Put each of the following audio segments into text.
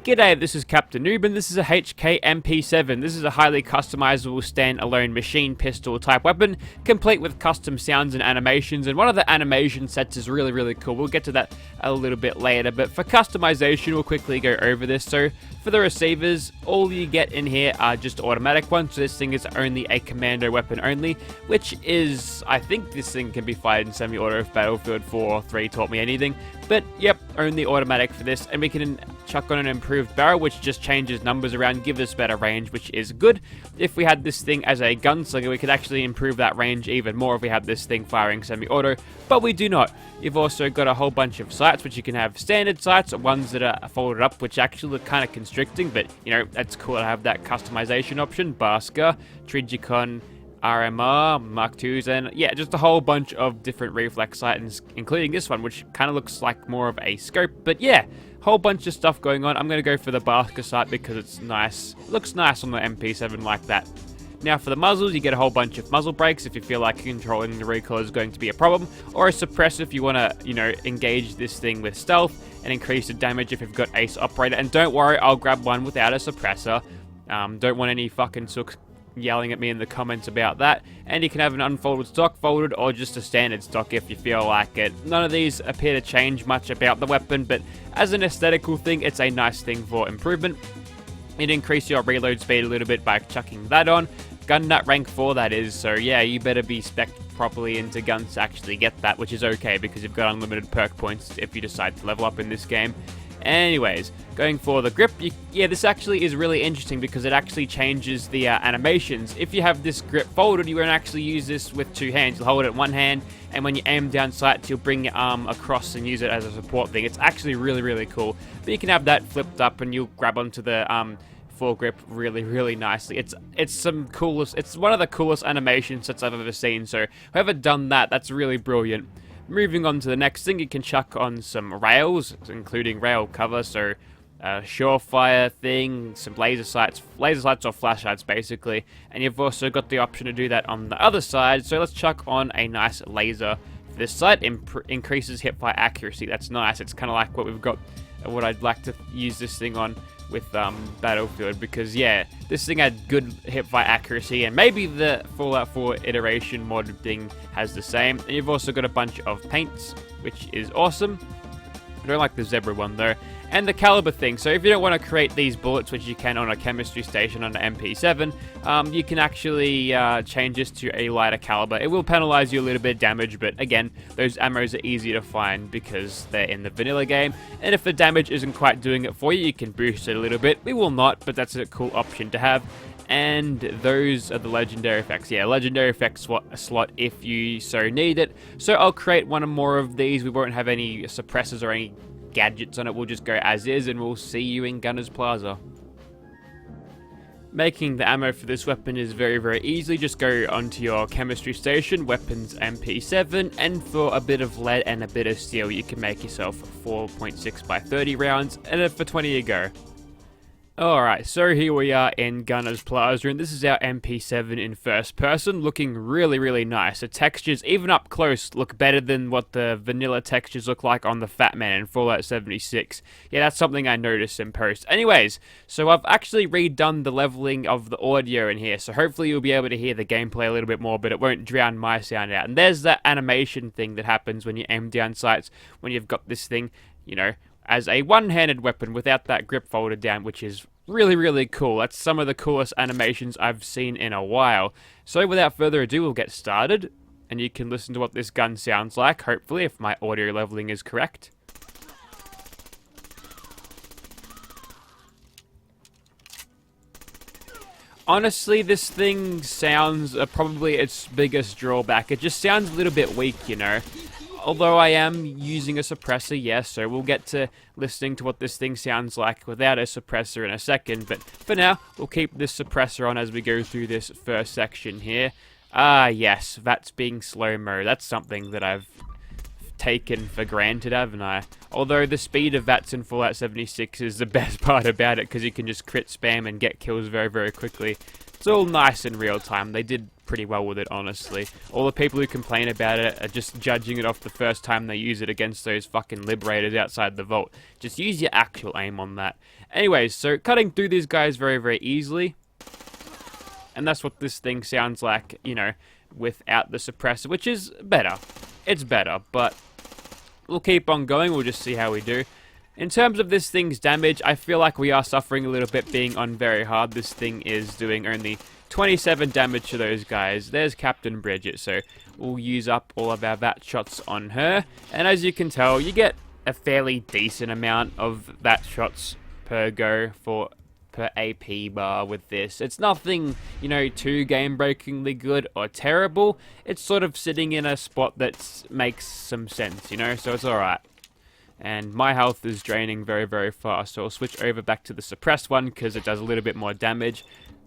G'day, this is Captainoob and this is a H&K MP7. This is a highly customizable stand-alone machine pistol type weapon, complete with custom sounds and animations, and one of the animation sets is really cool. We'll get to that a little bit later, but for customization we'll quickly go over this. So for the receivers, all you get in here are just automatic ones, so this thing is only a commando weapon only, which is, I think this thing can be fired in semi-auto if Battlefield 4 or 3 taught me anything, but yep, only automatic for this, and we can chuck on an improved barrel, which just changes numbers around, gives us better range, which is good. If we had this thing as a gunslinger, we could actually improve that range even more if we had this thing firing semi-auto, but we do not. You've also got a whole bunch of sights, which you can have standard sights, or ones that are folded up, which actually look kind of constricting, but, you know, that's cool to have that customization option. Basker, Trigicon, RMR, Mark IIs, and yeah, just a whole bunch of different reflex sights, including this one, which kind of looks like more of a scope, but yeah, whole bunch of stuff going on. I'm going to go for the Basker sight because it's nice. It looks nice on the MP7 like that. Now for the muzzles, you get a whole bunch of muzzle brakes if you feel like controlling the recoil is going to be a problem, or a suppressor if you want to, you know, engage this thing with stealth and increase the damage if you've got ace operator. And don't worry, I'll grab one without a suppressor. Don't want any fucking sooks yelling at me in the comments about that. And you can have an unfolded stock, folded, or just a standard stock if you feel like it. None of these appear to change much about the weapon, but as an aesthetical thing, it's a nice thing for improvement. It increases your reload speed a little bit by chucking that on. Gun nut rank 4 that is, so yeah, you better be spec'd properly into guns to actually get that, which is okay because you've got unlimited perk points if you decide to level up in this game. Anyways, going for the grip, yeah, this actually is really interesting because it actually changes the animations. If you have this grip folded, you won't actually use this with two hands. You'll hold it in one hand, and when you aim down sights, you'll bring your arm across and use it as a support thing. It's actually really cool. But you can have that flipped up, and you'll grab onto the foregrip really nicely. It's one of the coolest animation sets I've ever seen. So whoever done that, that's really brilliant. Moving on to the next thing, you can chuck on some rails, including rail cover, so a surefire thing, some laser sights or flashlights basically, and you've also got the option to do that on the other side. So let's chuck on a nice laser for this sight. Increases hipfire accuracy. That's nice. It's kind of like what we've got, what I'd like to use this thing on with Battlefield, because yeah, this thing had good hipfire accuracy, and maybe the Fallout 4 iteration mod thing has the same. And you've also got a bunch of paints, which is awesome. I don't like the zebra one though. And the caliber thing, so if you don't want to create these bullets, which you can on a chemistry station on an MP7, you can actually change this to a lighter caliber. It will penalize you a little bit of damage, but again, those ammos are easy to find because they're in the vanilla game, and if the damage isn't quite doing it for you, you can boost it a little bit. We will not, but that's a cool option to have. And those are the legendary effects. Yeah, legendary effects slot if you so need it. So I'll create one or more of these. We won't have any suppressors or any gadgets on it. We'll just go as is, and we'll see you in Gunners Plaza. Making the ammo for this weapon is very easy. Just go onto your chemistry station, weapons MP7, and for a bit of lead and a bit of steel, you can make yourself 4.6 by 30 rounds, and for 20 you go. Alright, so here we are in Gunners Plaza, and this is our MP7 in first person, looking really nice. The textures, even up close, look better than what the vanilla textures look like on the Fat Man in Fallout 76. Yeah, that's something I noticed in post. Anyways, so I've actually redone the leveling of the audio in here, so hopefully you'll be able to hear the gameplay a little bit more, but it won't drown my sound out. And there's that animation thing that happens when you aim down sights, when you've got this thing, you know, as a one-handed weapon without that grip folded down, which is really cool. That's some of the coolest animations I've seen in a while. So without further ado, we'll get started, and you can listen to what this gun sounds like, hopefully, if my audio leveling is correct. Honestly, this thing sounds probably its biggest drawback. It just sounds a little bit weak, you know. Although I am using a suppressor, yes, so we'll get to listening to what this thing sounds like without a suppressor in a second, but for now, we'll keep this suppressor on as we go through this first section here. Ah, yes, VATS being slow-mo. That's something that I've taken for granted, haven't I? Although the speed of VATS in Fallout 76 is the best part about it, because you can just crit spam and get kills very quickly. It's all nice in real time. They did pretty well with it, honestly. All the people who complain about it are just judging it off the first time they use it against those fucking liberators outside the vault. Just use your actual aim on that. Anyways, so cutting through these guys very, very easily. And that's what this thing sounds like, you know, without the suppressor, which is better. It's better, but we'll keep on going. We'll just see how we do. In terms of this thing's damage, I feel like we are suffering a little bit being on very hard. This thing is doing only 27 damage to those guys. There's Captain Bridget, so we'll use up all of our VAT shots on her. And as you can tell, you get a fairly decent amount of VAT shots per go per AP bar with this. It's nothing, you know, too game-breakingly good or terrible. It's sort of sitting in a spot that makes some sense, you know, so it's alright. And my health is draining very, very fast, so I'll switch over back to the suppressed one because it does a little bit more damage.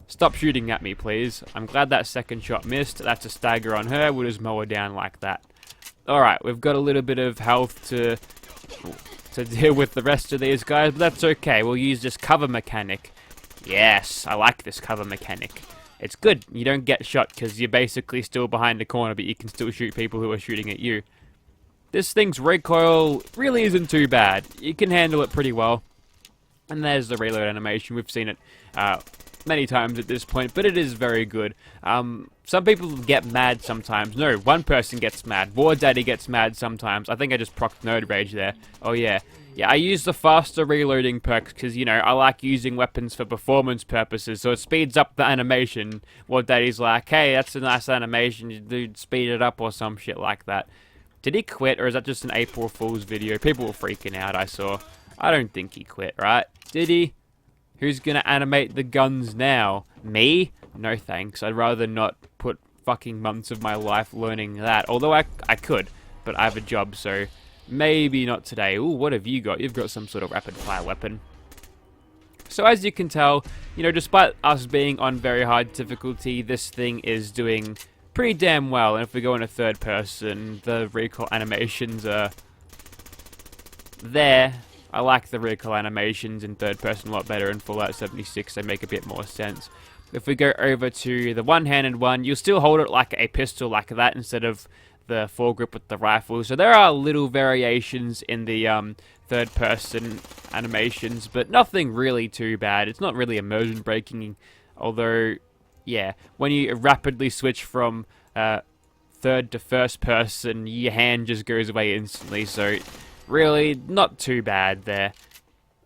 Stop shooting at me, please. I'm glad that second shot missed. That's a stagger on her. We'll just mow her down like that. Alright, we've got a little bit of health to deal with the rest of these guys, but that's okay. We'll use this cover mechanic. Yes, I like this cover mechanic. It's good. You don't get shot because you're basically still behind the corner, but you can still shoot people who are shooting at you. This thing's recoil really isn't too bad. You can handle it pretty well. And there's the reload animation. We've seen it many times at this point, but it is very good. Some people get mad sometimes. No, one person gets mad. War Daddy gets mad sometimes. I think I just procced Nerd Rage there. Oh yeah. Yeah, I use the faster reloading perks because, you know, I like using weapons for performance purposes, so it speeds up the animation. War Daddy's like, hey, that's a nice animation, dude, speed it up or some shit like that. Did he quit, or is that just an April Fool's video? People were freaking out, I saw. I don't think he quit, right? Did he? Who's gonna animate the guns now? Me? No thanks. I'd rather not put fucking months of my life learning that. Although I could, but I have a job, so maybe not today. Ooh, what have you got? You've got some sort of rapid-fire weapon. So as you can tell, you know, despite us being on very hard difficulty, this thing is doing pretty damn well. And if we go into third person, the recoil animations are there. I like the recoil animations in third person a lot better. In Fallout 76, they make a bit more sense. If we go over to the one-handed one, you'll still hold it like a pistol like that instead of the foregrip with the rifle. So there are little variations in the third person animations, but nothing really too bad. It's not really immersion breaking, although yeah, when you rapidly switch from third to first person, your hand just goes away instantly, so really not too bad there.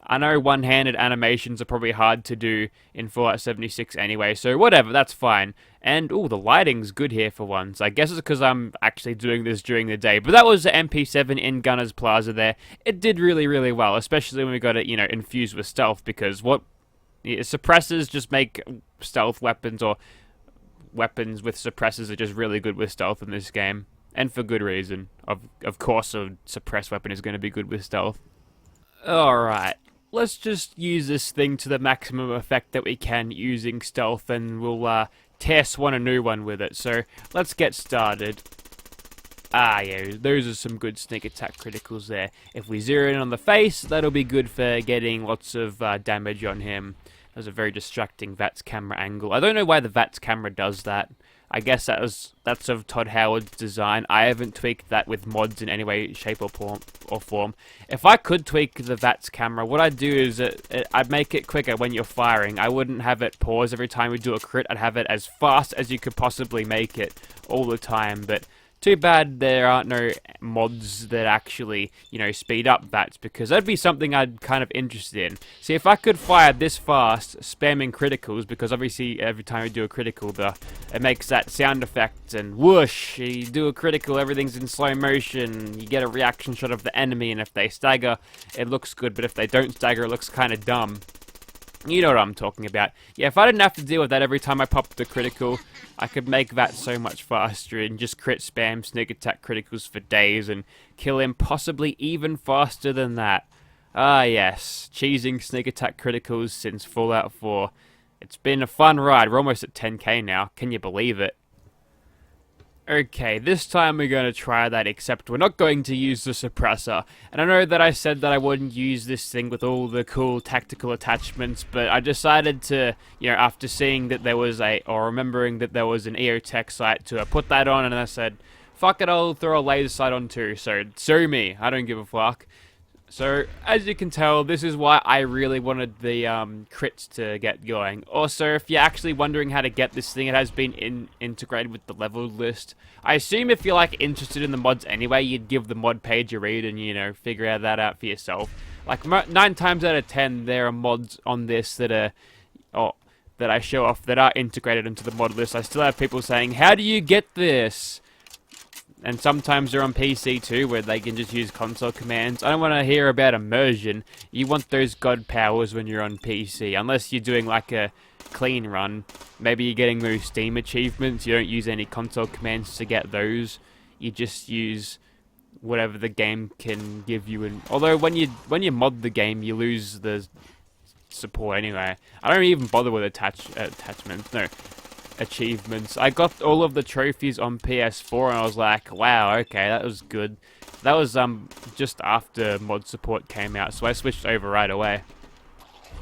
I know one-handed animations are probably hard to do in Fallout 76 anyway, so whatever, that's fine. And, ooh, the lighting's good here for once. I guess it's because I'm actually doing this during the day. But that was the MP7 in Gunner's Plaza there. It did really, really well, especially when we got it, you know, infused with stealth, because suppressors just make stealth weapons, or weapons with suppressors are just really good with stealth in this game. And for good reason. Of course, a suppressed weapon is going to be good with stealth. Alright. Let's just use this thing to the maximum effect that we can using stealth, and we'll test a new one with it. So let's get started. Ah, yeah, those are some good sneak attack criticals there. If we zero in on the face, that'll be good for getting lots of damage on him. That's a very distracting VATS camera angle. I don't know why the VATS camera does that. I guess that's of Todd Howard's design. I haven't tweaked that with mods in any way, shape, or form. If I could tweak the VATS camera, what I'd do is I'd make it quicker when you're firing. I wouldn't have it pause every time we do a crit. I'd have it as fast as you could possibly make it all the time. But too bad there aren't no mods that actually, you know, speed up VATS, because that'd be something I'd kind of interested in. See, if I could fire this fast, spamming criticals, because obviously every time you do a critical, it makes that sound effect, and whoosh, you do a critical, everything's in slow motion, you get a reaction shot of the enemy, and if they stagger, it looks good, but if they don't stagger, it looks kind of dumb. You know what I'm talking about. Yeah, if I didn't have to deal with that every time I popped the critical, I could make that so much faster and just crit spam sneak attack criticals for days and kill him possibly even faster than that. Ah yes, cheesing sneak attack criticals since Fallout 4. It's been a fun ride. We're almost at 10k now. Can you believe it? Okay, this time we're going to try that, except we're not going to use the suppressor. And I know that I said that I wouldn't use this thing with all the cool tactical attachments, but I decided to, after seeing that there was or remembering that there was an EOTech sight, to put that on, and I said, fuck it, I'll throw a laser sight on too, so sue me, I don't give a fuck. So, as you can tell, this is why I really wanted the crits to get going. Also, if you're actually wondering how to get this thing, it has been integrated with the level list. I assume if you're interested in the mods anyway, you'd give the mod page a read and, figure that out for yourself. 9 times out of 10, there are mods on this that are, that I show off that are integrated into the mod list. I still have people saying, how do you get this? And sometimes they're on PC too, where they can just use console commands. I don't want to hear about immersion. You want those god powers when you're on PC. Unless you're doing a clean run. Maybe you're getting those Steam achievements. You don't use any console commands to get those. You just use whatever the game can give you. And although when you mod the game, you lose the support anyway. I don't even bother with attachments. No. Achievements. I got all of the trophies on PS4 and I was like, wow, okay, that was good. That was just after mod support came out, so I switched over right away.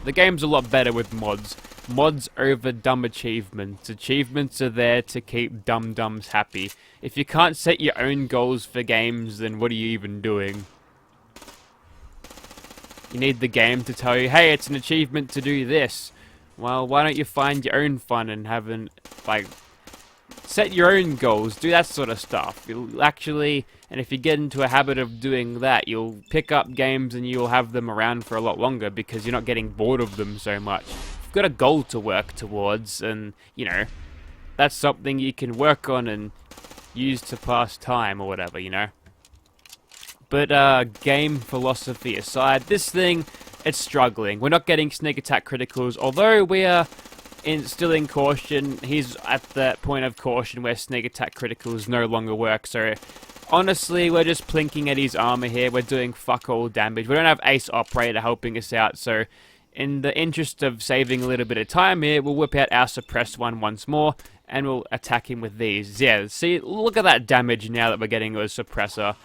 The game's a lot better with mods. Mods over dumb achievements. Achievements are there to keep dum-dums happy. If you can't set your own goals for games, then what are you even doing? You need the game to tell you, hey, it's an achievement to do this. Well, why don't you find your own fun and set your own goals, do that sort of stuff. You'll actually, and if you get into a habit of doing that, you'll pick up games and you'll have them around for a lot longer because you're not getting bored of them so much. You've got a goal to work towards and, that's something you can work on and use to pass time or whatever, But, game philosophy aside, this thing, it's struggling. We're not getting sneak attack criticals, although we are still in caution. He's at that point of caution where sneak attack criticals no longer work, so honestly, we're just plinking at his armor here. We're doing fuck all damage. We don't have Ace Operator helping us out, so in the interest of saving a little bit of time here, we'll whip out our suppressed one once more, and we'll attack him with these. Yeah, see, look at that damage now that we're getting with a suppressor.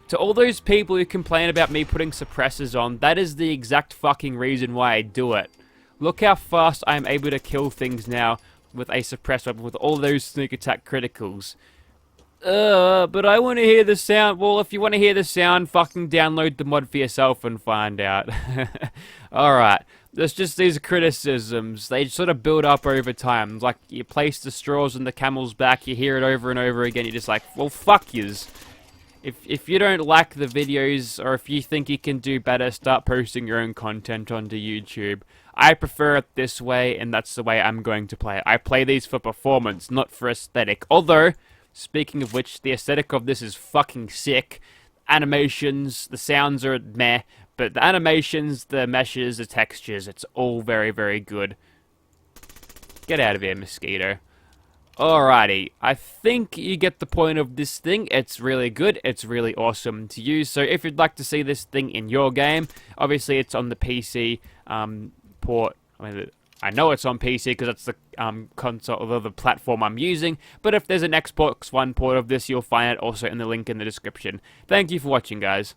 To all those people who complain about me putting suppressors on, that is the exact fucking reason why I do it. Look how fast I'm able to kill things now with a suppressed weapon with all those sneak attack criticals. But I want to hear the sound. Well, if you want to hear the sound, fucking download the mod for yourself and find out. Alright, there's just these criticisms. They sort of build up over time. Like, you place the straws on the camel's back, you hear it over and over again, you're just like, well, fuck yous. If you don't like the videos, or if you think you can do better, start posting your own content onto YouTube. I prefer it this way, and that's the way I'm going to play it. I play these for performance, not for aesthetic. Although, speaking of which, the aesthetic of this is fucking sick. Animations, the sounds are meh, but the animations, the meshes, the textures, it's all very, very good. Get out of here, mosquito. Alrighty, I think you get the point of this thing. It's really good, it's really awesome to use. So if you'd like to see this thing in your game, obviously it's on the PC port. I know it's on PC because that's the console or the platform I'm using, but if there's an Xbox One port of this, you'll find it also in the link in the description. Thank you for watching, guys.